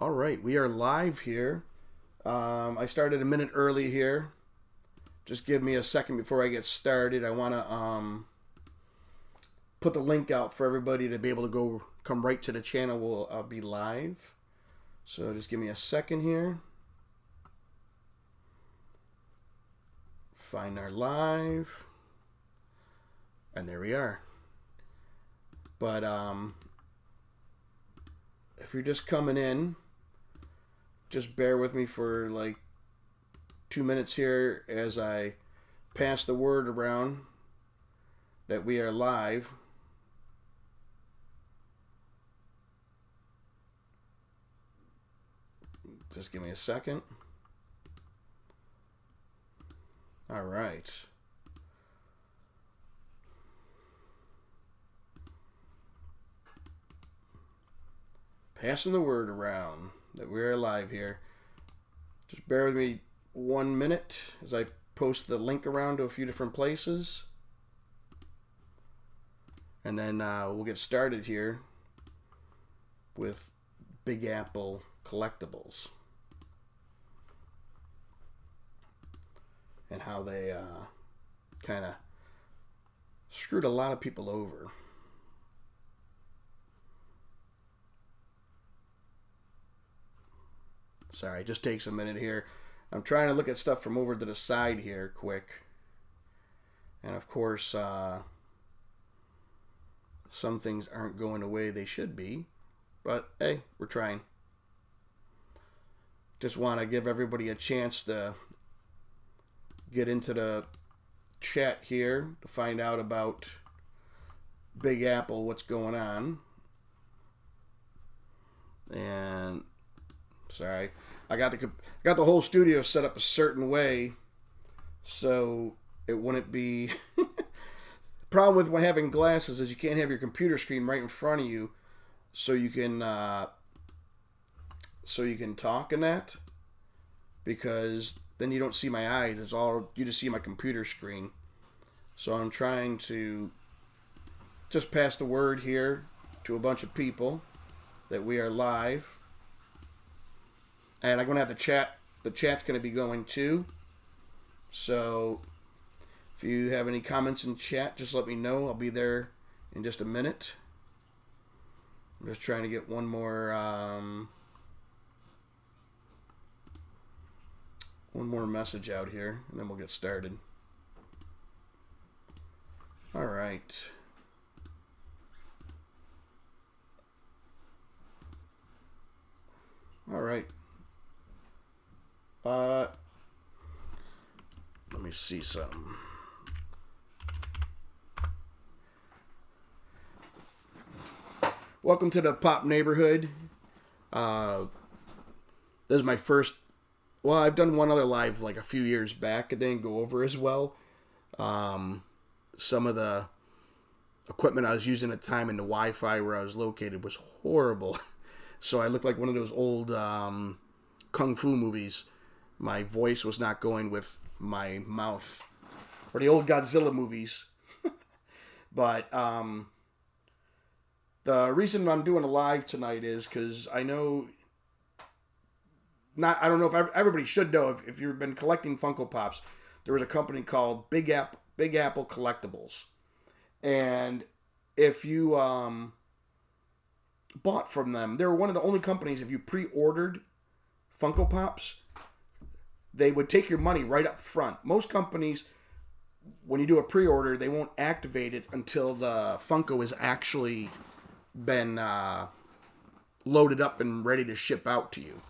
All right, we are live here. I started a minute early here. Just give me a second before I get started. I want to put the link out for everybody to be able to go come right to the channel. I'll be live. So just give me a second here. Find our live. And there we are. But if you're just coming in, just bear with me for like 2 minutes here as I pass the word around that we are live. Just give me a second. All right. Passing the word around that we're live here. Just bear with me 1 minute as I post the link around to a few different places. And then we'll get started here with Big Apple Collectables and how they kind of screwed a lot of people over. Sorry, it just takes a minute here. I'm trying to look at stuff from over to the side here quick. And of course, some things aren't going the way they should be. But hey, we're trying. Just want to give everybody a chance to get into the chat here to find out about Big Apple, what's going on. And sorry, I got the whole studio set up a certain way so it wouldn't be. Problem with having glasses is you can't have your computer screen right in front of you, so you can talk in that, because then you don't see my eyes. It's all you just see my computer screen. So I'm trying to just pass the word here to a bunch of people that we are live. And I'm going to have the chat. The chat's going to be going too. So if you have any comments in chat, just let me know. I'll be there in just a minute. I'm just trying to get one more message out here, and then we'll get started. All right. All right. Let me see something. Welcome to the Pop Neighborhood. This is my first. Well, I've done one other live like a few years back. It didn't go over as well. Some of the equipment I was using at the time and the Wi-Fi where I was located was horrible. So I looked like one of those old kung fu movies. My voice was not going with my mouth. Or the old Godzilla movies. But the reason I'm doing a live tonight is because I know... I don't know if everybody should know, if you've been collecting Funko Pops, there was a company called Big Apple Collectables. And if you bought from them, they were one of the only companies, if you pre-ordered Funko Pops, they would take your money right up front. Most companies, when you do a pre-order, they won't activate it until the Funko has actually been loaded up and ready to ship out to you.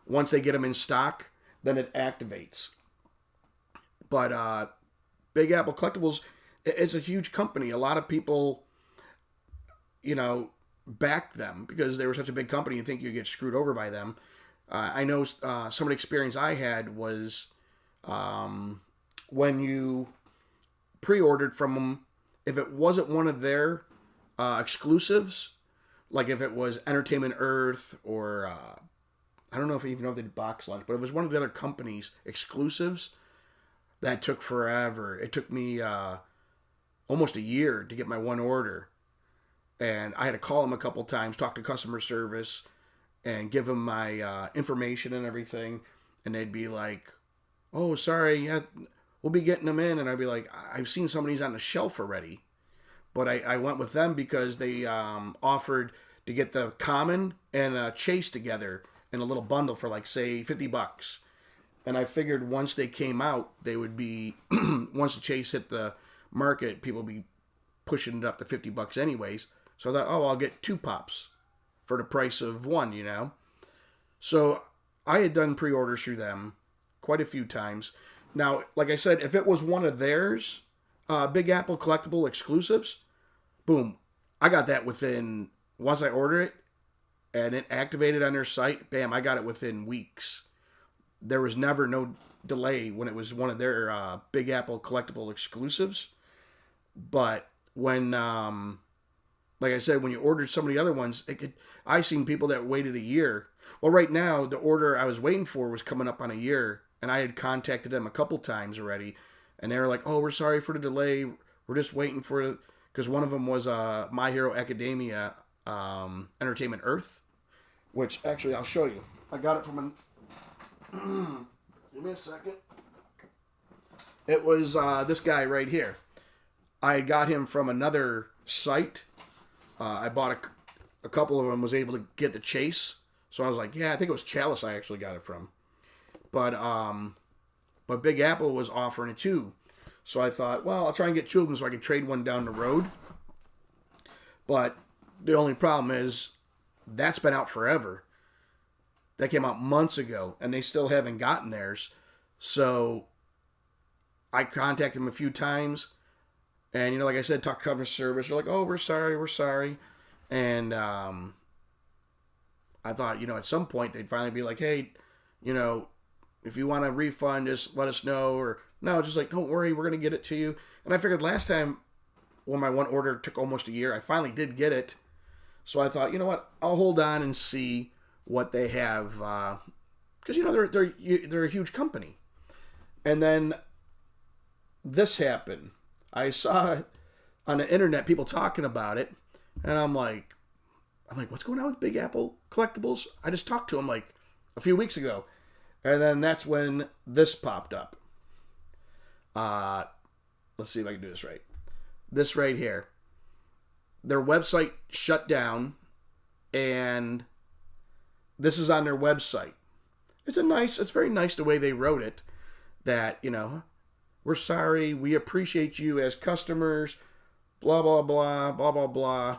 Once they get them in stock, then it activates. But Big Apple Collectables, it's a huge company. A lot of people, backed them because they were such a big company. You think you'd get screwed over by them. I know some of the experience I had was when you pre-ordered from them, if it wasn't one of their exclusives, like if it was Entertainment Earth or I don't know if even know if they did Box Lunch, but it was one of the other companies' exclusives, that took forever. It took me almost a year to get my one order. And I had to call them a couple times, talk to customer service, and give them my information and everything, and they'd be like, "Oh, sorry, yeah, we'll be getting them in," and I'd be like, "I've seen some of these on the shelf already," but I went with them because they offered to get the common and chase together in a little bundle for like say $50. And I figured once they came out, they would be once the chase hit the market, people would be pushing it up to $50 anyways. So I thought, oh, I'll get 2 pops for the price of 1, you know. So I had done pre-orders through them quite a few times. Now, like I said, if it was one of theirs, Big Apple collectible exclusives, boom, I got that within, once I ordered it and it activated on their site, bam, I got it within weeks. There was never no delay when it was one of their Big Apple collectible exclusives. But when, like I said, when you ordered some of the other ones, I seen people that waited a year. Well, right now, the order I was waiting for was coming up on a year, and I had contacted them a couple times already, and they were like, "Oh, we're sorry for the delay. We're just waiting for it," because one of them was My Hero Academia Entertainment Earth, which actually I'll show you. I got it from an. Give me a second. It was this guy right here. I got him from another site. I bought a couple of them, was able to get the chase. So I was like, yeah, I think it was Chalice I actually got it from. But Big Apple was offering it too. So I thought, well, I'll try and get 2 of them so I can trade one down the road. But the only problem is that's been out forever. That came out months ago, and they still haven't gotten theirs. So I contacted them a few times, and, you know, like I said, talk customer service. They're like, "Oh, we're sorry. And I thought, you know, at some point they'd finally be like, "Hey, you know, if you want a refund, just let us know." Or, no, just like, "Don't worry, we're going to get it to you." And I figured last time when my one order took almost a year, I finally did get it. So I thought, you know what, I'll hold on and see what they have, because, you know, they're a huge company. And then this happened. I saw on the internet people talking about it, and I'm like, what's going on with Big Apple Collectables? I just talked to them like a few weeks ago, and then that's when this popped up. Let's see if I can do this right. This right here. Their website shut down, and this is on their website. It's very nice the way they wrote it. That, you know, we're sorry, we appreciate you as customers, blah, blah, blah, blah, blah, blah.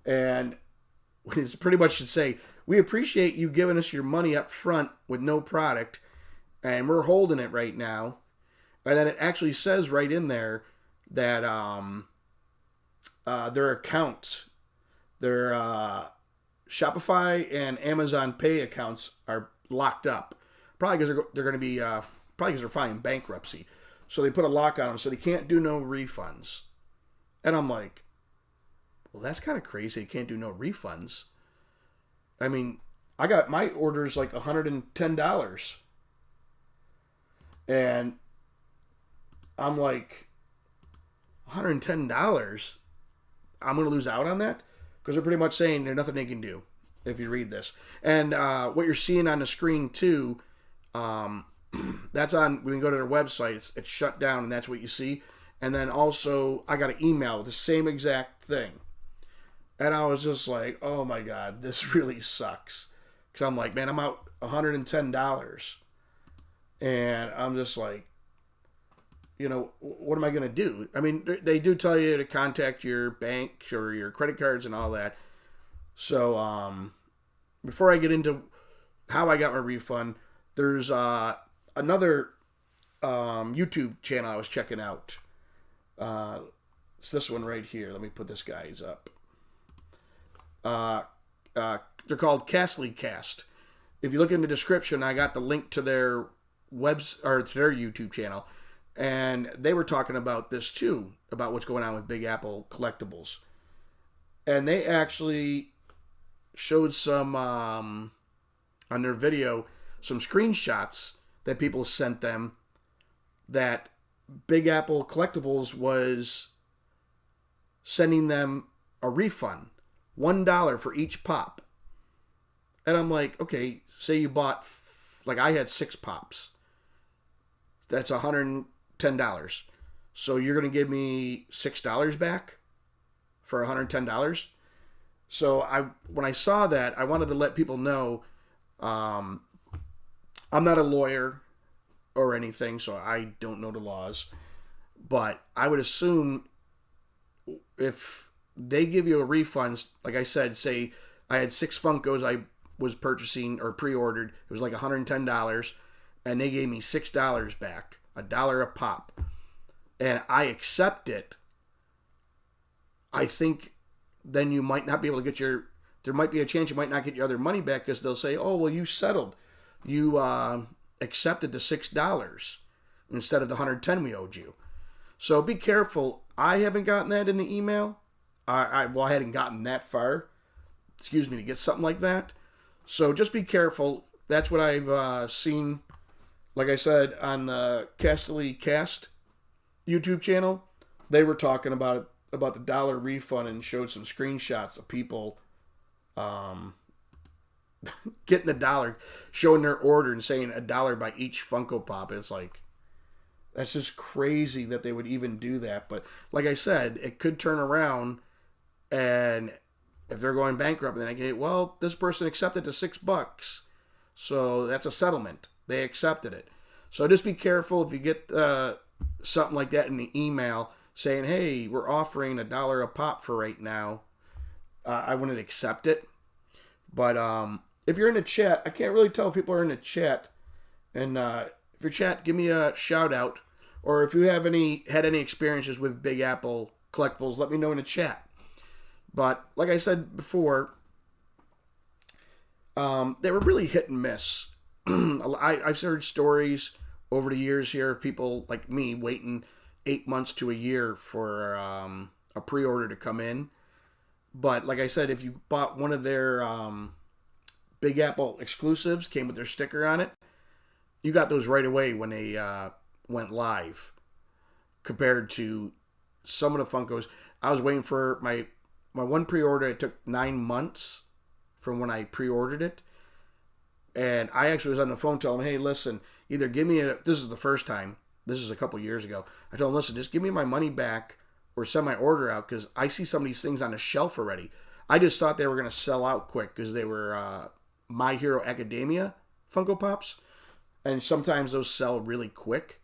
And it's pretty much should say, we appreciate you giving us your money up front with no product, and we're holding it right now. And then it actually says right in there that their accounts, their Shopify and Amazon Pay accounts are locked up. Probably because they're going to be, probably because they're filing bankruptcy. So they put a lock on them, so they can't do no refunds. And I'm like, well, that's kind of crazy. They can't do no refunds. I mean, I got my orders like $110. And I'm like, $110? I'm going to lose out on that? Because they're pretty much saying there's nothing they can do if you read this. And what you're seeing on the screen too, that's on, when you go to their website, it's shut down, and that's what you see. And then also, I got an email with the same exact thing. And I was just like, oh my God, this really sucks. Because I'm like, man, I'm out $110. And I'm just like, you know, what am I going to do? I mean, they do tell you to contact your bank or your credit cards and all that. So, before I get into how I got my refund, there's another YouTube channel I was checking out. It's this one right here. Let me put this guy's up. They're called Castly Cast. If you look in the description, I got the link to their to their YouTube channel, and they were talking about this too, about what's going on with Big Apple Collectables, and they actually showed some on their video some screenshots that people sent them that Big Apple Collectables was sending them a refund, $1 for each pop. And I'm like, okay, say you bought, like I had 6 pops. That's $110. So you're going to give me $6 back for $110? So when I saw that, I wanted to let people know I'm not a lawyer or anything, so I don't know the laws. But I would assume if they give you a refund, like I said, say I had 6 Funkos I was purchasing or pre-ordered, it was like $110, and they gave me $6 back, $1 a pop, and I accept it, I think then you might not be able to get there might be a chance you might not get your other money back because they'll say, oh, well, you settled. You accepted the $6 instead of the $110 we owed you. So be careful. I haven't gotten that in the email. I hadn't gotten that far, to get something like that. So just be careful. That's what I've seen, like I said, on the Casterly Cast YouTube channel. They were talking about it, about the dollar refund, and showed some screenshots of people getting $1, showing their order and saying $1 by each Funko Pop. It's like, that's just crazy that they would even do that. But like I said, it could turn around, and if they're going bankrupt, then I get, well, this person accepted the $6, so that's a settlement. They accepted it. So just be careful if you get something like that in the email saying, hey, we're offering $1 a pop for right now. I wouldn't accept it. But if you're in the chat, I can't really tell if people are in the chat. And if you're chat, give me a shout out. Or if you have had any experiences with Big Apple collectibles, let me know in the chat. But like I said before, they were really hit and miss. I've heard stories over the years here of people like me waiting 8 months to a year for a pre-order to come in. But like I said, if you bought one of their Big Apple exclusives, came with their sticker on it, you got those right away when they went live. Compared to some of the Funkos, I was waiting for my one pre-order. It took 9 months from when I pre-ordered it. And I actually was on the phone telling him, hey, listen, either give me this is the first time. This is a couple years ago. I told him, listen, just give me my money back or send my order out because I see some of these things on the shelf already. I just thought they were going to sell out quick because they were My Hero Academia Funko Pops. And sometimes those sell really quick.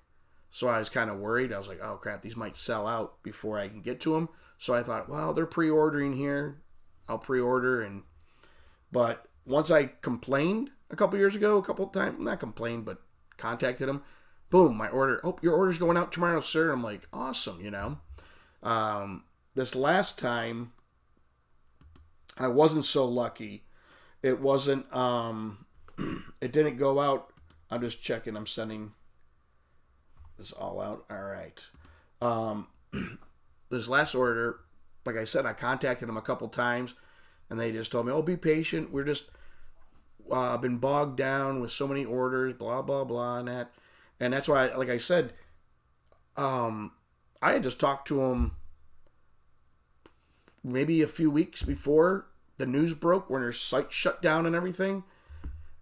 So I was kind of worried. I was like, oh, crap, these might sell out before I can get to them. So I thought, well, they're pre-ordering here. I'll pre-order. But once I complained a couple years ago, a couple times, not complained, but contacted them, boom, my order. Oh, your order's going out tomorrow, sir. I'm like, awesome, This last time, I wasn't so lucky. It wasn't, it didn't go out. I'm just checking. I'm sending this all out. All right. This last order, like I said, I contacted them a couple times, and they just told me, oh, be patient. We're just been bogged down with so many orders, blah, blah, blah, and that. And that's why, like I said, I had just talked to them maybe a few weeks before the news broke when their site shut down and everything.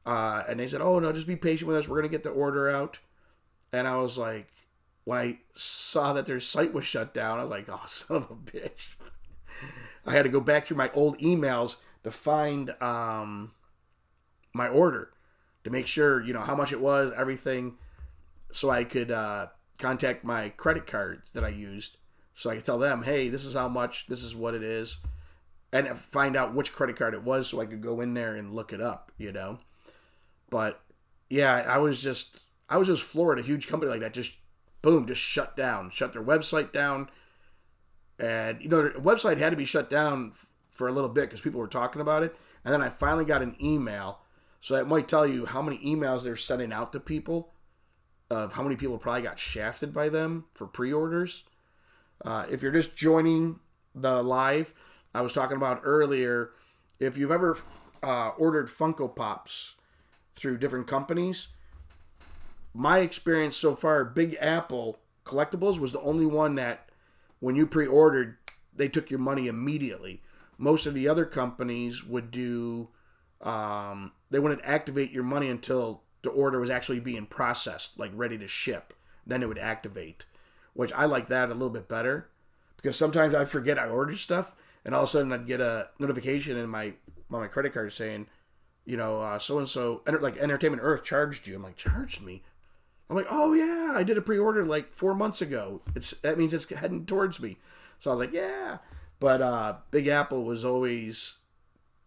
And they said, oh, no, just be patient with us. We're going to get the order out. And I was like, when I saw that their site was shut down, I was like, oh, son of a bitch. I had to go back through my old emails to find my order to make sure, how much it was, everything, so I could contact my credit cards that I used so I could tell them, hey, this is how much, this is what it is, and find out which credit card it was so I could go in there and look it up, But, yeah, I was just floored. A huge company like that just, boom, just shut down. Shut their website down. And, their website had to be shut down for a little bit because people were talking about it. And then I finally got an email. So that might tell you how many emails they're sending out to people of how many people probably got shafted by them for pre-orders. If you're just joining the live, I was talking about earlier, if you've ever ordered Funko Pops through different companies, my experience so far, Big Apple Collectables was the only one that when you pre-ordered, they took your money immediately. Most of the other companies would do they wouldn't activate your money until the order was actually being processed, like ready to ship. Then it would activate, which I like that a little bit better, because sometimes I forget I ordered stuff, and all of a sudden I'd get a notification in my on my credit card saying, so and so, like Entertainment Earth charged you. I'm like, charged me? I'm like, oh yeah, I did a pre-order like 4 months ago. That means it's heading towards me. So I was like, yeah. But Big Apple was always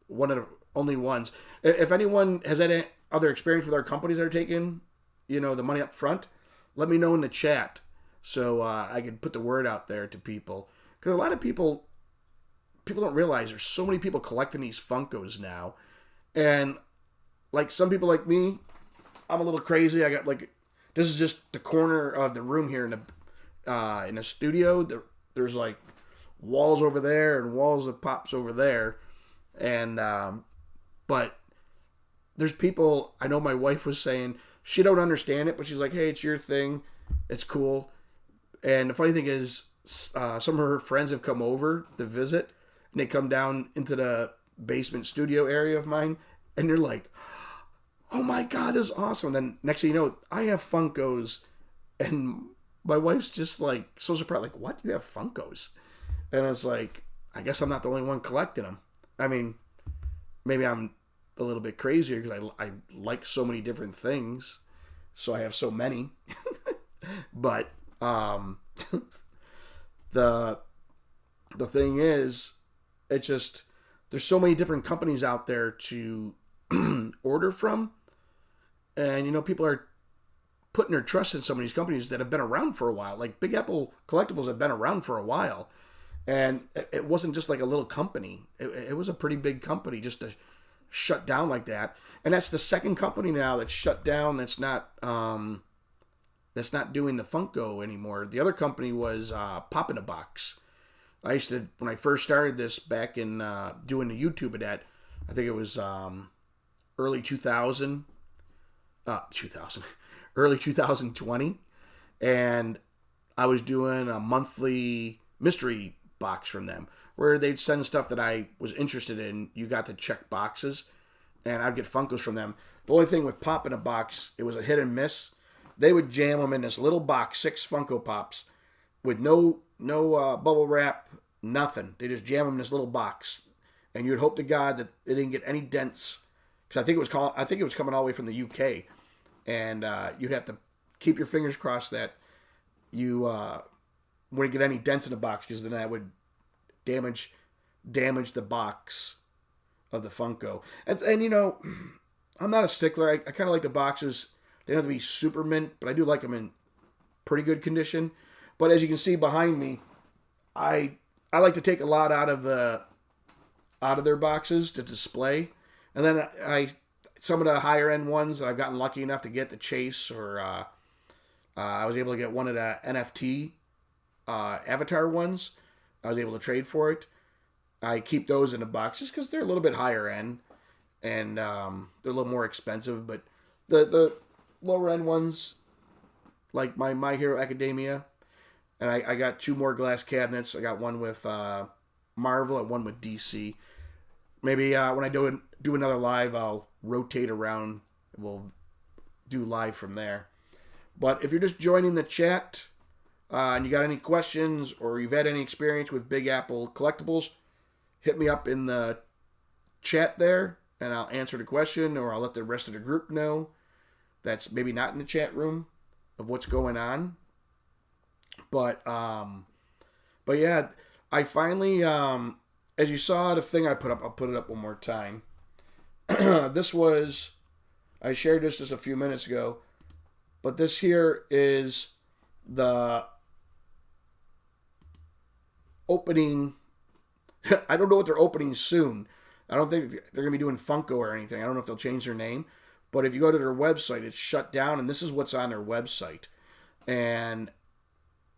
one of the only ones. If anyone has any other experience with our companies that are taking, the money up front, let me know in the chat so I can put the word out there to people. Because a lot of people don't realize there's so many people collecting these Funkos now. And like some people like me, I'm a little crazy. I got like, this is just the corner of the room here in the studio. There's like walls over there and walls of pops over there. And, but there's people, I know my wife was saying, she don't understand it, but she's like, hey, it's your thing. It's cool. And the funny thing is, some of her friends have come over to visit, and they come down into the basement studio area of mine, and they're like, oh my God, this is awesome. And then next thing you know, I have Funkos, and my wife's just like, so surprised, like, what? You have Funkos? And it's like, I guess I'm not the only one collecting them. I mean, maybe I'm a little bit crazier because I like so many different things, so I have so many. But the thing is, it's just there's so many different companies out there to order from, and people are putting their trust in some of these companies that have been around for a while. Like Big Apple Collectables have been around for a while, and it wasn't just like a little company. It was a pretty big company just to shut down like that. And that's the second company now that's shut down. That's not doing the Funko anymore. The other company was Pop in a Box. I used to, when I first started this back in doing the YouTube of that, I think it was early 2020, and I was doing a monthly mystery box from them where they'd send stuff that I was interested in. You got to check boxes, and I'd get Funkos from them. The only thing with Pop in a Box, it was a hit and miss. They would jam them in this little box, 6 Funko Pops, with no bubble wrap, nothing. They just jam them in this little box, and you'd hope to God that they didn't get any dents, because I think it was coming all the way from the UK, and you'd have to keep your fingers crossed that you wouldn't get any dents in the box, because then that would damage the box of the Funko. And I'm not a stickler. I kind of like the boxes. They don't have to be super mint, but I do like them in pretty good condition. But as you can see behind me, I like to take a lot out of their boxes to display, and then some of the higher end ones that I've gotten lucky enough to get, the Chase, or I was able to get one of the NFT Avatar ones. I was able to trade for it. I keep those in the box just because they're a little bit higher end, and they're a little more expensive. But the lower end ones, like My Hero Academia, and I got 2 more glass cabinets. I got one with Marvel and one with DC. Maybe when I do another live, I'll rotate around. We'll do live from there. But if you're just joining the chat and you got any questions or you've had any experience with Big Apple Collectables, hit me up in the chat there, and I'll answer the question, or I'll let the rest of the group know that's maybe not in the chat room of what's going on. But yeah, I finally, as you saw the thing I put up, I'll put it up one more time. I shared this just a few minutes ago, but this here is the opening. I don't know what they're opening soon. I don't think they're going to be doing Funko or anything. I don't know if they'll change their name. But if you go to their website, it's shut down, and this is what's on their website. And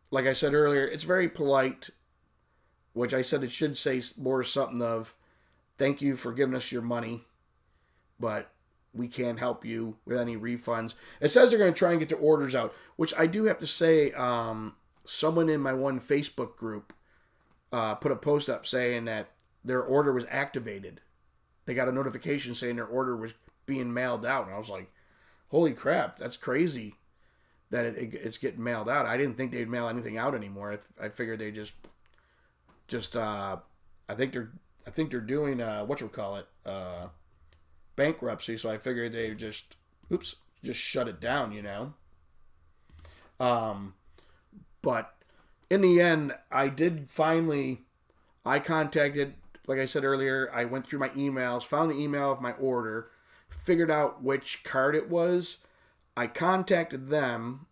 like I said earlier, it's very polite, which I said it should say more something of, thank you for giving us your money, but we can't help you with any refunds. It says they're going to try and get the orders out, which I do have to say, someone in my one Facebook group put a post up saying that their order was activated. they got a notification saying their order was being mailed out. And I was like, holy crap, that's crazy that it's getting mailed out. I didn't think they'd mail anything out anymore. I figured they just I think they're doing bankruptcy. So I figured they just shut it down, you know. But in the end, I contacted, like I said earlier, I went through my emails, found the email of my order, figured out which card it was. I contacted them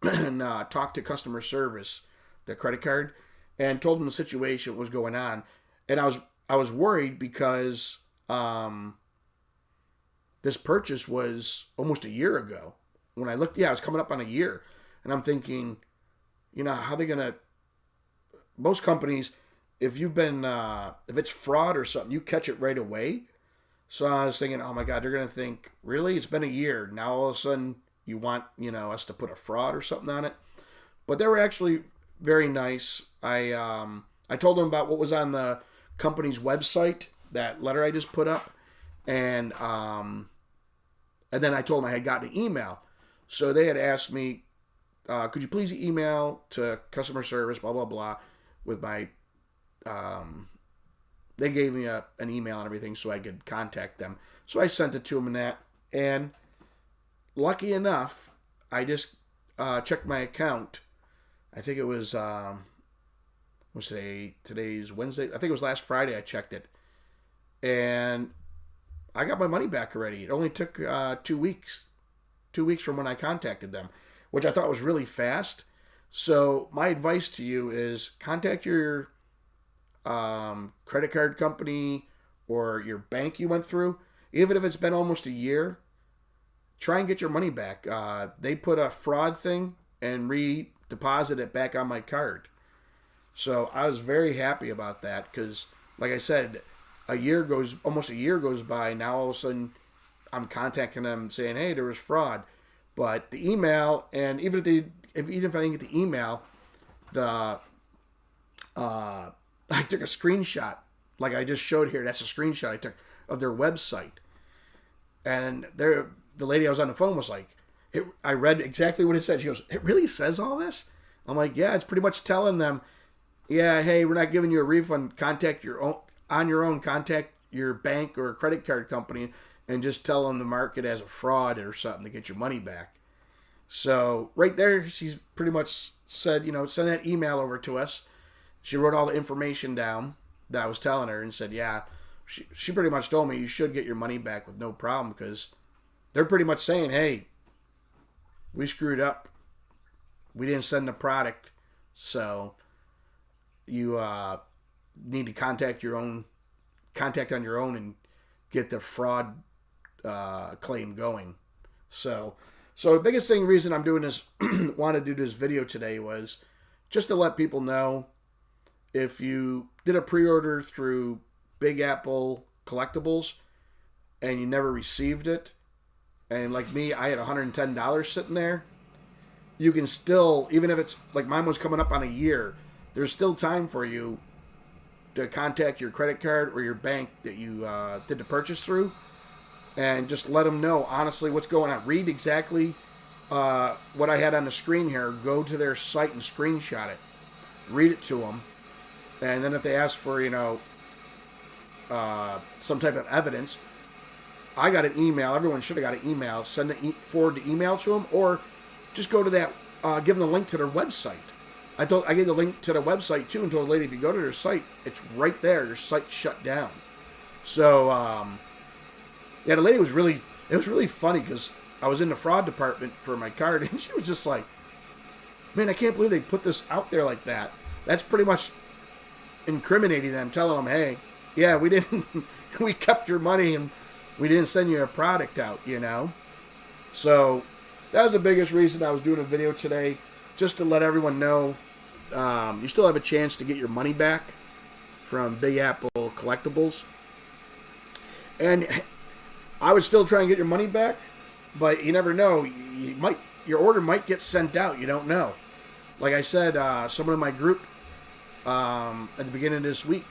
and talked to customer service, the credit card, and told them the situation, what was going on. And I was worried because this purchase was almost a year ago. When I looked, it was coming up on a year. And I'm thinking, you know, how they going to... Most companies, if it's fraud or something, you catch it right away. So I was thinking, oh my God, they're going to think, really? It's been a year. Now all of a sudden you want, you know, us to put a fraud or something on it. But they were actually very nice. I told them about what was on the company's website, that letter I just put up. And then I told them I had gotten an email. So they had asked me, could you please email to customer service, blah, blah, blah, with my... they gave me an email and everything so I could contact them. So I sent it to them and that. And lucky enough, I just checked my account. I think it was, what's today? Today's Wednesday. I think it was last Friday I checked it. And I got my money back already. It only took 2 weeks. 2 weeks from when I contacted them, which I thought was really fast. So my advice to you is contact your credit card company or your bank you went through. Even if it's been almost a year, try and get your money back. They put a fraud thing and redeposit it back on my card. So I was very happy about that because, like I said, almost a year goes by. Now all of a sudden I'm contacting them saying, hey, there was fraud. But the email, and even if I didn't get the email, I took a screenshot, like I just showed here. That's a screenshot I took of their website. And the lady I was on the phone was like, I read exactly what it said. She goes, it really says all this? I'm like, yeah, it's pretty much telling them, yeah, hey, we're not giving you a refund. Contact your bank or credit card company and just tell them to mark it as a fraud or something to get your money back. So right there, she's pretty much said, you know, send that email over to us. She wrote all the information down that I was telling her and said, yeah, she pretty much told me you should get your money back with no problem because they're pretty much saying, hey, we screwed up. We didn't send the product. So you need to contact on your own and get the fraud claim going. So the biggest reason I'm doing this, want to do this video today was just to let people know if you did a pre-order through Big Apple Collectables and you never received it, and like me, I had $110 sitting there, you can still, even if it's like mine was coming up on a year, there's still time for you to contact your credit card or your bank that you did the purchase through and just let them know honestly what's going on. Read exactly what I had on the screen here. Go to their site and screenshot it. Read it to them. And then if they ask for, you know, some type of evidence, I got an email. Everyone should have got an email. Forward the email to them, or just go to that, give them the link to their website. I gave the link to the website too and told the lady, if you go to their site, it's right there. Their site's shut down. So, yeah, the lady was really funny because I was in the fraud department for my card and she was just like, man, I can't believe they put this out there like that. That's pretty much incriminating them, telling them, hey, yeah, we kept your money and we didn't send you a product out, you know. So that was the biggest reason I was doing a video today, just to let everyone know you still have a chance to get your money back from Big Apple Collectables. And I would still try and get your money back, but you never know. Your order might get sent out. You don't know. Like I said, someone in my group at the beginning of this week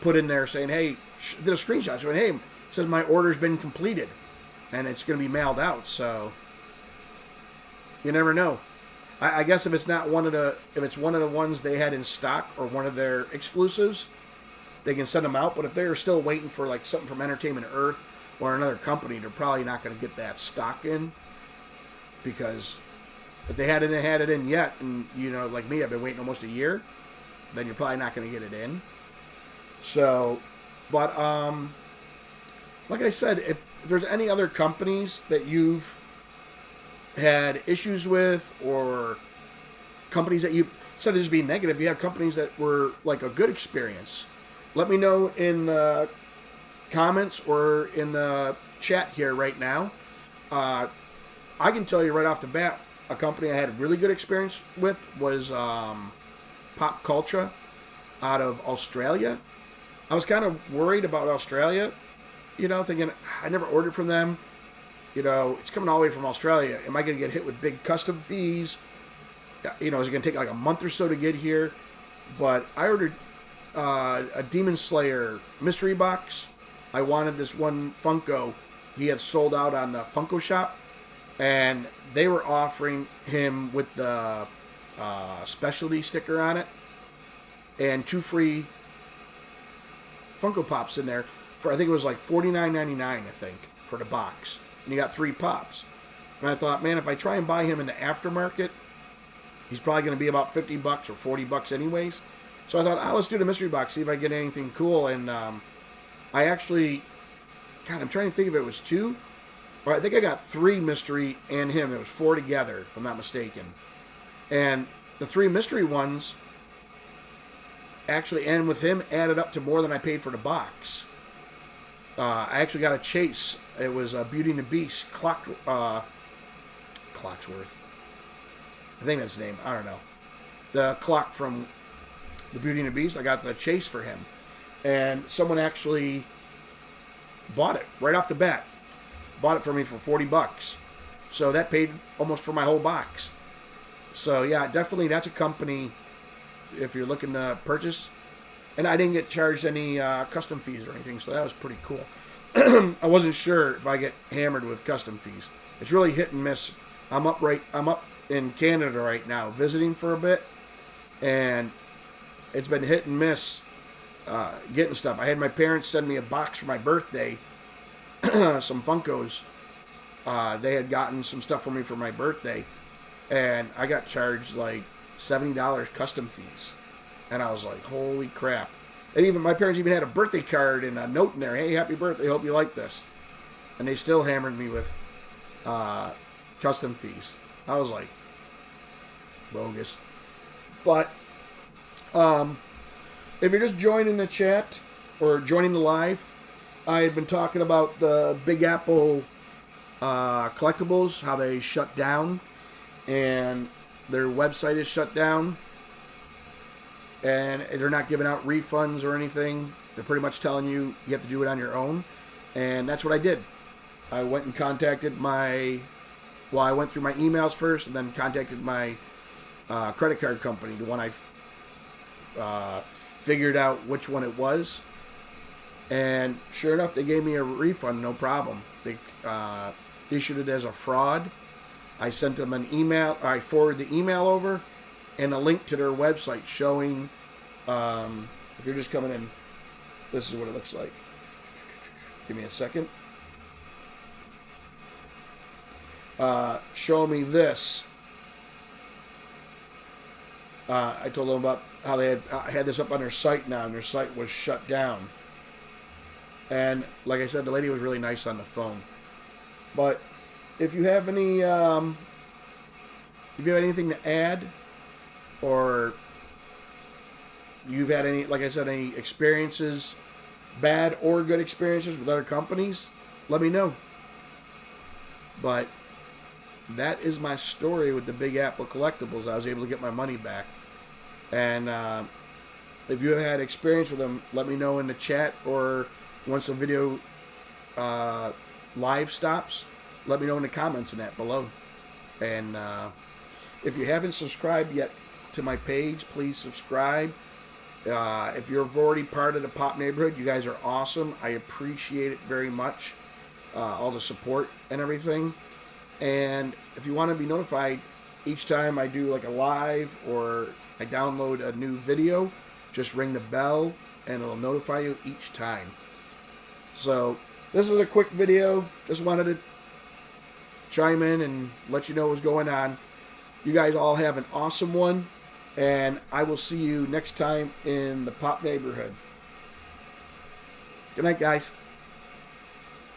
put in there saying, hey, did a screenshot. So, hey, it says my order's been completed, and it's going to be mailed out. So, you never know. I guess if it's not if it's one of the ones they had in stock or one of their exclusives, they can send them out. But if they're still waiting for like something from Entertainment Earth or another company, they're probably not going to get that stock in, because if they hadn't had it in yet, and like me, I've been waiting almost a year, then you're probably not going to get it in. So, but like I said, if there's any other companies that you've had issues with, or companies that you said as being negative, you have companies that were like a good experience, let me know in the comments or in the chat here right now. I can tell you right off the bat, a company I had a really good experience with was Pop Culture out of Australia. I was kind of worried about Australia, thinking I never ordered from them. It's coming all the way from Australia. Am I going to get hit with big custom fees? Is it going to take like a month or so to get here? But I ordered a Demon Slayer mystery box. I wanted this one Funko. He had sold out on the Funko shop, and they were offering him with the specialty sticker on it and 2 free Funko Pops in there for, I think it was like $49.99, I think, for the box. And you got 3 pops. And I thought, man, if I try and buy him in the aftermarket, he's probably going to be about $50 or $40 anyways. So I thought, let's do the mystery box, see if I get anything cool. And I actually, I'm trying to think if it was 2. Or I think I got 3 mystery and him. It was 4 together, if I'm not mistaken. And the 3 mystery ones actually, and with him, added up to more than I paid for the box. I actually got a chase. It was Beauty and the Beast, Clocksworth. I think that's his name. I don't know. The clock from the Beauty and the Beast. I got the chase for him. And someone actually bought it right off the bat. Bought it for me for $40. So that paid almost for my whole box. So yeah, definitely that's a company if you're looking to purchase. And I didn't get charged any custom fees or anything, so that was pretty cool. I wasn't sure if I get hammered with custom fees. It's really hit and miss. I'm up in Canada right now, visiting for a bit, and it's been hit and miss getting stuff. I had my parents send me a box for my birthday, some Funkos. They had gotten some stuff for me for my birthday, and I got charged like $70 custom fees. And I was like, holy crap. And even my parents even had a birthday card and a note in there. Hey, happy birthday. Hope you like this. And they still hammered me with custom fees. I was like, bogus. But if you're just joining the chat or joining the live, I had been talking about the Big Apple Collectables, how they shut down. And their website is shut down. And they're not giving out refunds or anything. They're pretty much telling you have to do it on your own. And that's what I did. I went and contacted I went through my emails first and then contacted my credit card company, the one I figured out which one it was. And sure enough, they gave me a refund, no problem. They issued it as a fraud. I sent them an email. I forwarded the email over and a link to their website showing, if you're just coming in, this is what it looks like. Give me a second. Show me this. I told them about how they had this up on their site now, and their site was shut down. And like I said, the lady was really nice on the phone. But if you have any, if you have anything to add, or you've had any, like I said, any experiences, bad or good experiences with other companies, let me know. But that is my story with the Big Apple Collectables. I was able to get my money back. And if you have had experience with them, let me know in the chat, or once the video live stops, let me know in the comments in that below. And if you haven't subscribed yet to my page, please subscribe. If you're already part of the Pop neighborhood, you guys are awesome. I appreciate it very much, all the support and everything. And if you want to be notified each time I do like a live or I download a new video, just ring the bell and it'll notify you each time. So this is a quick video. Just wanted to chime in and let you know what's going on. You guys all have an awesome one, and I will see you next time in the Pop neighborhood. Good night, guys.